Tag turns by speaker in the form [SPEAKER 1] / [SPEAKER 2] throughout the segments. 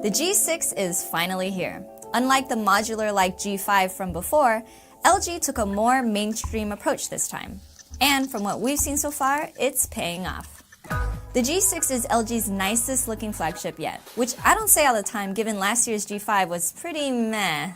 [SPEAKER 1] The G6 is finally here. Unlike the modular-like G5 from before, LG took a more mainstream approach this time. And from what we've seen so far, it's paying off. The G6 is LG's nicest looking flagship yet, which I don't say all the time given last year's G5 was pretty meh.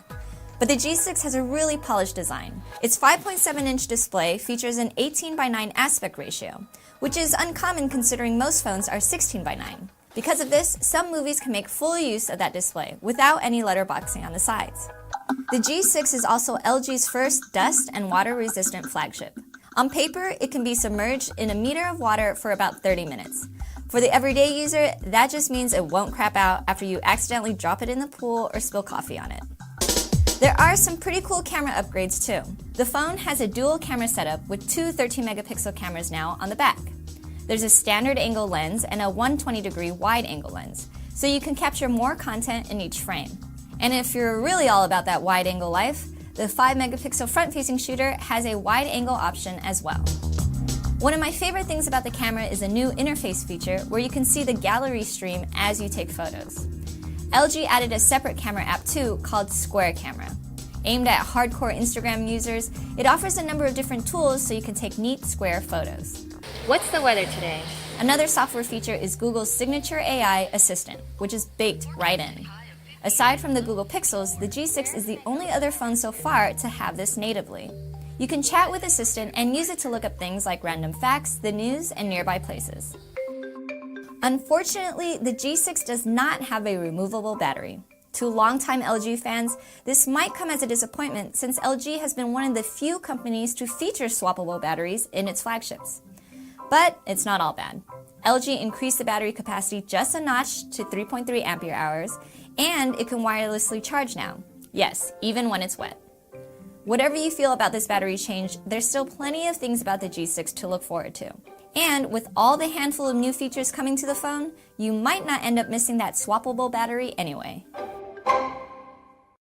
[SPEAKER 1] But the G6 has a really polished design. Its 5.7-inch display features an 18:9 aspect ratio, which is uncommon considering most phones are 16:9. Because of this, some movies can make full use of that display without any letterboxing on the sides. The G6 is also LG's first dust and water-resistant flagship. On paper, it can be submerged in a meter of water for about 30 minutes. For the everyday user, that just means it won't crap out after you accidentally drop it in the pool or spill coffee on it. There are some pretty cool camera upgrades too. The phone has a dual camera setup with two 13-megapixel cameras now on the back. There's a standard angle lens and a 120-degree wide angle lens, so you can capture more content in each frame. And if you're really all about that wide angle life, the 5-megapixel front-facing shooter has a wide angle option as well. One of my favorite things about the camera is a new interface feature where you can see the gallery stream as you take photos. LG added a separate camera app too called Square Camera. Aimed at hardcore Instagram users, it offers a number of different tools so you can take neat square photos.
[SPEAKER 2] What's the weather today?
[SPEAKER 1] Another software feature is Google's signature AI assistant, which is baked right in. Aside from the Google Pixels, the G6 is the only other phone so far to have this natively. You can chat with Assistant and use it to look up things like random facts, the news, and nearby places. Unfortunately, the G6 does not have a removable battery. To longtime LG fans, this might come as a disappointment since LG has been one of the few companies to feature swappable batteries in its flagships. But it's not all bad. LG increased the battery capacity just a notch to 3.3 ampere hours, and it can wirelessly charge now. Yes, even when it's wet. Whatever you feel about this battery change, there's still plenty of things about the G6 to look forward to. And with all the handful of new features coming to the phone, you might not end up missing that swappable battery anyway.